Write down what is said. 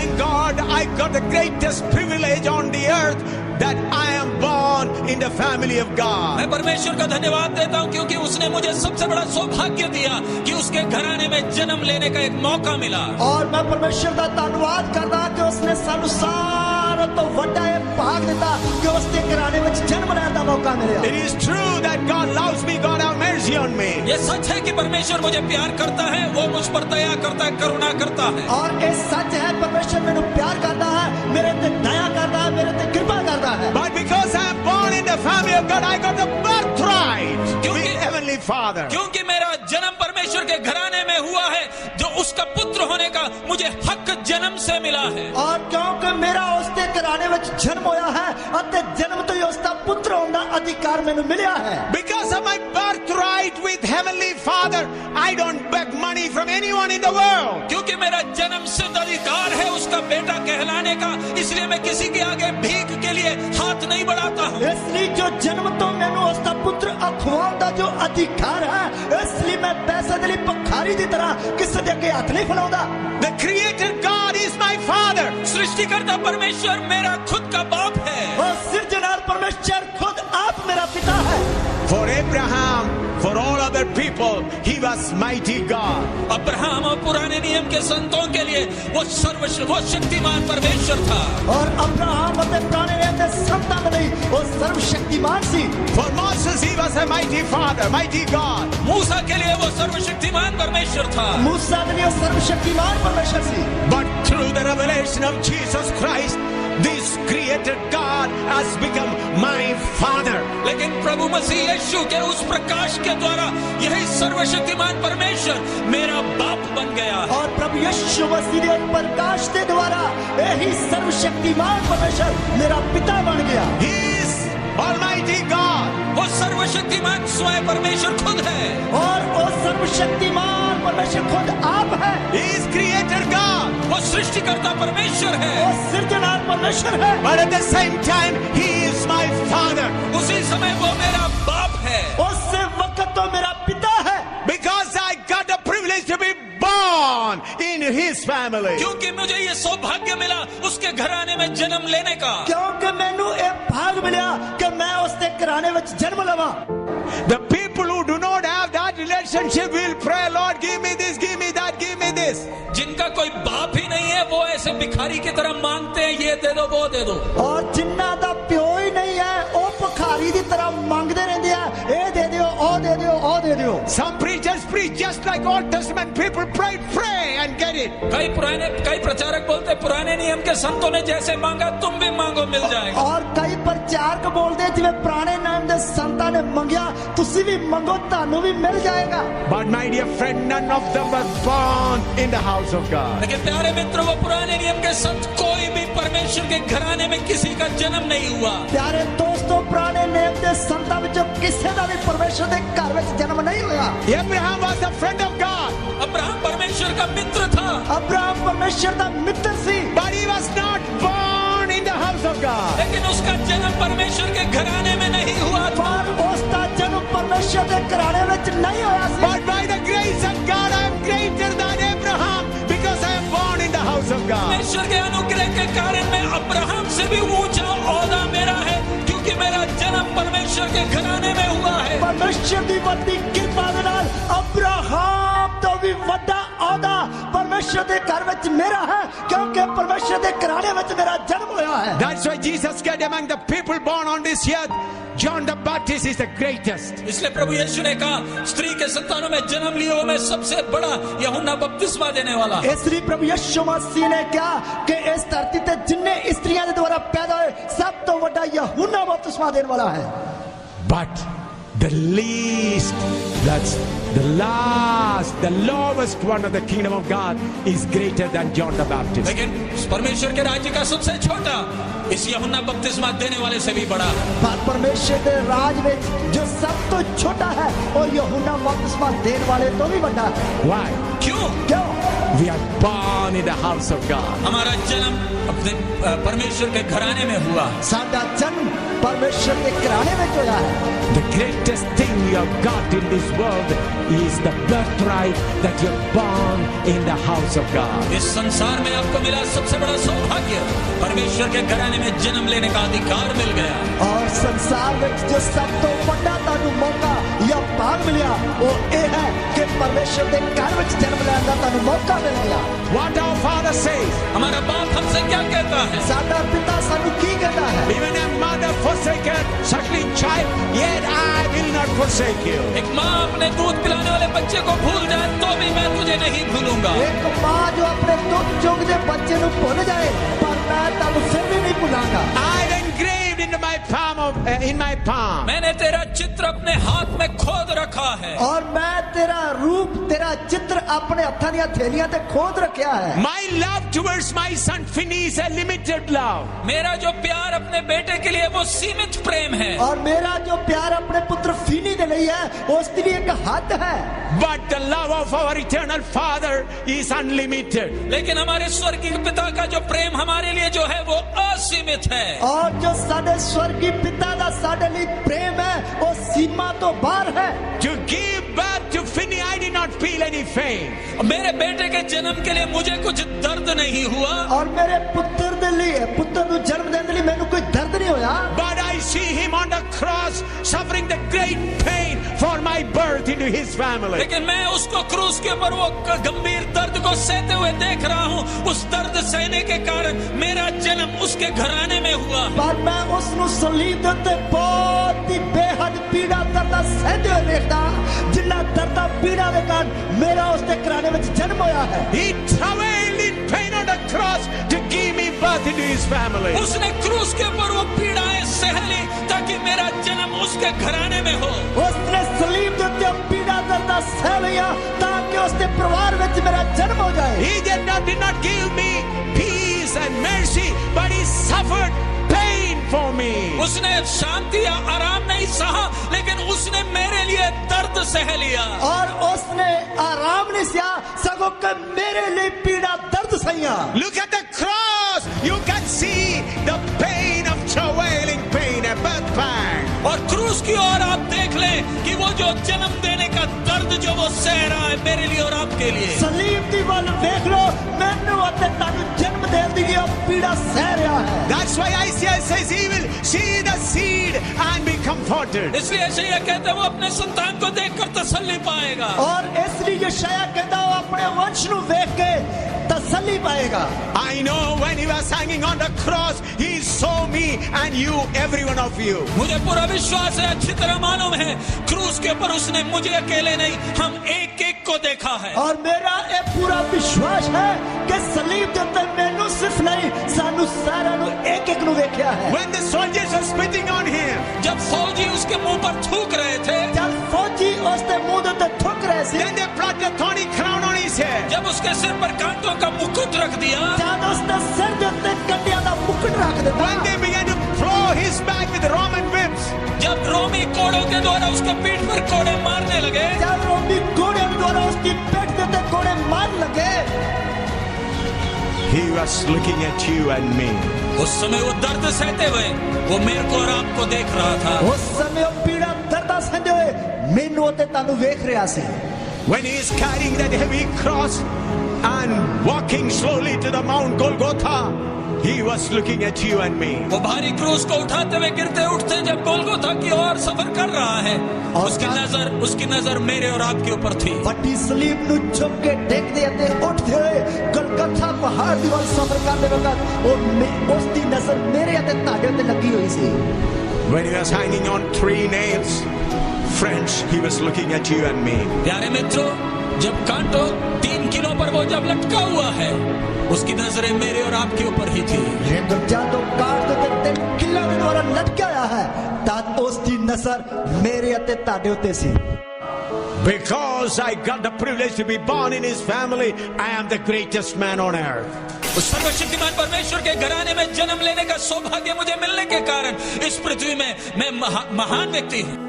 thank God I got the greatest privilege on the earth that I am born in the family of God. मैं परमेश्वर का धन्यवाद देता हूँ क्योंकि उसने मुझे सबसे बड़ा सौभाग्य दिया कि उसके घराने में जन्म लेने का एक मौका मिला। और मैं परमेश्वर का धन्यवाद करता कि उसने सानू सारा तो वड्डा भाग दिता कि उसके घराने में जन्म लेने का मौका मिला। It is true that God loves me, God have mercy on me. ये सच है कि परमेश्वर मुझे प्यार करता है, वो मुझ पर दया करता है, करुणा करता है। और ये सच है परमेश्वर मेरे प्यार करता है, मेरे पे दया करता है, मेरे पे कृपा करता है। But because I am born in the family of God, I got the birthright with Heavenly Father. क्योंकि मेरा जन्म परमेश्वर के घराने में हुआ है, जो उसका पुत्र होने का मुझे हक जन्म से मिला है। और क्योंकि मेरा उसके घराने में जन्म होया है, अते जन्म तो उसका पुत्र होने का अधिकार मैंने मिला है। Because of my birthright with Heavenly Father, I don't beg money from anyone in the world. क्योंकि मेरा जन्म सिद्ध अधिकार है उसका बेटा कहलाने का, इसलिए मैं किसी के आगे भीख के लिए हाथ नहीं बढ़ाता हूँ। इसलिए जो जन्म तो मैंने उसका पुत्र अखवान का जो अधिकार है, इसलिए मैं पैसे के लिए पखारी की तरह किसी के हाथ नहीं फैलाऊंगा। The Creator God is my Father. सृष्टिकर्ता परमेश्वर मेरा खुद का बाप है। और सृजनहार परमेश्वर खुद आप मेरा पिता है। For Abraham, for all other people, he was mighty God. Abraham और पुराने नियम के संतों के लिए वो शक्तिमान परमेश्वर था। और अब्राहम अपने पुराने नियम के संतां के लिए वो सर्वशक्तिमान सी। For Moses, he was a mighty father, mighty God. मूसा के लिए वो सर्वशक्तिमान परमेश्वर था। मूसा के लिए सर्वशक्तिमान परमेश्वर सी। But through the revelation of Jesus Christ, this created God has become my Father. लेकिन प्रभु मसीह यीशु के उस प्रकाश के द्वारा यही सर्वशक्तिमान परमेश्वर मेरा बाप बन गया। और प्रभु यीशु मसीह के प्रकाश के द्वारा यही सर्वशक्तिमान परमेश्वर मेरा पिता बन गया। He is Almighty God. वो सर्वशक्तिमान स्वयं परमेश्वर खुद है। और वो सर्वशक्तिमान परमेश्वर खुद आप है। He is Creator God. वो सृष्टिकर्ता परमेश्वर है। वो सृजनहार परमेश्वर है। But at the same time, He is my Father. उसी समय वो मेरा बाप है। उस वक्त तो मेरा पिता है। Because I got the privilege to be born in His family. क्योंकि मुझे ये सौभाग्य मिला उसके घराने में जन्म लेने का। क्योंकि मैनू एक भाग मिला कि मैं उसके घराने में जन्म लवा। The people who do not have that relationship will pray, Lord, give me this, give me that, give me this. जिनका कोई बाप ही नहीं है वो ऐसे भिखारी की तरह मांगते हैं, ये दे दो वो दे दो। और जिन्ना दा प्यो ही नहीं है वो भिखारी की तरह मांगते रहते हैं, ये दे दियो, ओ दे दियो, ओ दे दियो। Some preachers preach just like Old Testament people pray and get it. कई प्रचारक बोलते पुराने नियम के संतों ने जैसे मांगा तुम भी मांगो मिल जाएगा। और कई प्रचारक बोलते जिवें पुराने नियम के संतां ने मंगया तुसी भी मंगो तानू भी मिल जाएगा। But my dear friend, none of them were born in the house of God. लेकिन प्यारे मित्रों, वो पुराने नियम के संत कोई भी परमेश्वर के घराने में किसी का जन्म नहीं हुआ। प्यारे दोस्तों, पुराने नियम के संतां विच किसी का भी परमेश्वर के घर में जन्म नहीं हुआ। Abraham was a friend of God. Abraham परमेश्वर का मित्र था। अब्राहम परमेश्वर का मित्र सी। But he was not born in the house of God. लेकिन उसका जन्म परमेश्वर के घराने में नहीं हुआ था। पर उसका जन्म परमेश्वर के घराने में नहीं हुआ सी। But by the grace of God, I am greater than Abraham because I am born in the house of God. परमेश्वर के अनुग्रह के कारण मैं अब्राहम से भी ऊंचा ओहदा मेरा है, क्योंकि मेरा जन्म परमेश्वर के घराने में हुआ है। परमेश्वर की बड़ी कृपा के नाल अब्राहम तो भी बड़ा ओहदा परमेश्वर के घर में मेरा है, क्योंकि परमेश्वर के घराने में मेरा जन्म हुआ है। That's why Jesus said among the people born on this earth, John the Baptist is the greatest. इसलिए प्रभु यीशु ने कहा स्त्री के संतानों में जन्म लिए हुए में सबसे बड़ा यूहन्ना बपतिस्मा देने वाला। इसलिए प्रभु यीशु मसीह ने कहा कि इस धरती पे जिन्ने स्त्रियां के द्वारा पैदा हुए सब तो बड़ा यूहन्ना बपतिस्मा देने वाला है। But the least, that's the last, the lowest one of the kingdom of God is greater than John the Baptist. लेकिन परमेश्वर के राज्य का सबसे छोटा इस यूहन्ना बपतिस्मा देने वाले से भी बड़ा। परमेश्वर के राज में जो सब तो छोटा है और यूहन्ना बपतिस्मा देने वाले तो भी बड़ा है। Why? क्यों? क्यों? We are born in the house of God. हमारा जन्म अपने परमेश्वर के घराने में हुआ। साडा जन्म परमेश्वर के घराने में होया है। The greatest thing you have got in this world is the birthright that you're born in the house of God. इस संसार में आपको मिला सबसे बड़ा सौभाग्य, परमेश्वर के घराने में जन्म लेने का अधिकार मिल गया। और संसार में जो सब तो बड़ा तानू मौका या भाग मिलिया वो ये है कि परमेश्वर के घर में जन्म लेने का तानू मौका मिल गया। What our Father says, हमारा बाप हमसे क्या कहता है? साडा पिता सानू की कहता है? even a mother forsaken suckling child, yet I will not forsake you. एक माँ अपने दूध पिलाने वाले बच्चे को भूल जाए तो भी मैं तुझे नहीं भूलूंगा। एक माँ जो अपने दूध चुगदे बच्चे को भूल जाए पर मैं तानू फिर भी नहीं भूलांगा। I've engraved into my in my palm. मैंने तेरा चित्र अपने हाथ में खोद रखा है। और मैं तेरा रूप तेरा चित्र अपने हत्थां दी हथेलियां ते खोद रखया है। My love towards my son Finney is a limited love. मेरा जो प्यार अपने बेटे के लिए वो सीमित प्रेम है। और मेरा जो प्यार अपने पुत्र फीनी दे लिए है उसके लिए एक हद है। But the love of our eternal Father is unlimited. लेकिन हमारे स्वर्गीय पिता का जो प्रेम हमारे लिए जो है वो असीमित है। और जो साडे स्वर्गीय पिता दा साडे लिए प्रेम है वो सीमा तो बाहर है। To give birth to Finney, I did not feel any pain. मेरे बेटे के जन्म के लिए मुझे कुछ दर्द नहीं हुआ। और मेरे पुत्र दे लिए पुत्र को जन्म देने लिए मैंने कोई दर्द नहीं होया। But I see him on the cross suffering the great pain for my birth into his family. लेकिन मैं उसको क्रूस के ऊपर वो गंभीर दर्द को सहते हुए देख रहा हूँ। उस दर्द सहने के कारण मेरा जन्म उसके घराने में हुआ। पर मैं उसनु सलीब दे बहुत ही बेहद पीड़ा दर्द सहते हुए देखता जिन्ना दर्द पीड़ा के कारण मेरा उसके घराने में जन्म होया है। He travailed in pain on the cross to give me birth into his family. उसने क्रूस के ऊपर वो पीड़ाएं सह ली ताकि मेरा जन्म उसके घराने में हो। उसने सलीब दे पीड़ा दर्द सह लिया ताकि उसके परिवार में मेरा जन्म हो जाए। He did not give me peace and mercy, but he suffered pain for me. उसने शांति या आराम नहीं सहा लेकिन उसने मेरे लिए दर्द सह लिया। और उसने आराम नहीं सहा सगों के मेरे लिए पीड़ा दर्द सहिया। Look at the cross. You can see the pain of travailing pain, a birth pang. और क्रूस की ओर आप देख लें कि वो जो जन्म देने का दर्द जो वो सह रहा है मेरे लिए और आपके लिए। सलीब दी वाल देख लो मैंने अपने ताकि जन्म दे दी है पीड़ा सह रहा है। That's why Isaiah says he will see the seed and be comforted. इसलिए यशायाह कहता है वो अपने संतान को देखकर तसल्ली पाएगा। और इसलिए यशायाह कहता है अपने वंश को देख के तसल्ली पाएगा। I know when he was hanging on the cross, he saw me and you, every one of you. मुझे पूरा विश्वास है, अच्छी तरह मालूम है, क्रूस के ऊपर उसने मुझे अकेले नहीं हम एक एक को देखा है। और मेरा ये पूरा विश्वास है कि सलीब दे उत्ते मैनू सिर्फ नहीं सानू सारा नु एक एक नु देखया है। When the soldiers were spitting on him, जब फौजी उसके मुंह पर थूक रहे थे, जब फौजी उसके मुंह दे उत्ते थूक रहे थे, then they brought a thorny crown on his head. जब उसके सिर पर कांटों का मुकुट रख दिया, जब उसने सिर दे उत्ते कंडियां दा मुकुट रख दिया, When they began to throw his back with Roman whips, जब रोमी कोड़ों के द्वारा उसके पीठ पर कोड़े मारने लगे, जब रोमी कोड़े द्वारा उसकी पेट दे उत्ते कोड़े मार लगे, he was looking at you and me. उस समय वो दर्द सहते हुए वो मेरे को और आपको देख रहा था। उस समय वो पीड़ा दर्द सहते हुए मैनू ते तानू देख रहा सी। When he is carrying that heavy cross and walking slowly to the Mount Golgotha, he was looking at you and me. वो भारी क्रूस को उठाते हुए गिरते उठते जब गोलगोथा की ओर सफर कर रहा है, उसकी नजर मेरे और आपके ऊपर थी। बड़ी सलीब नु झुक के देखते ते उठते हुए गोलगोथा पहाड़ दी ओर सफर करते वक्त उसकी नजर मेरे ते ताड़े ते लगी हुई सी। When he was hanging on 3 nails, friends, he was looking at you and me. प्यारे मित्रों, जब कांटों 3 किलो पर वो जब लटका हुआ है, उसकी नजरें मेरे और आपके ऊपर ही थी। लेकिन जब काट दे 3 किलो के द्वारा लटकाया है, तात उसकी नजर मेरे ते ताड़े उते सी। Because I got the privilege to be born in his family, I am the greatest man on earth. उस सर्वशक्तिमान परमेश्वर के घराने में जन्म लेने का सौभाग्य मुझे मिलने के कारण इस पृथ्वी में मैं महान व्यक्ति हूँ।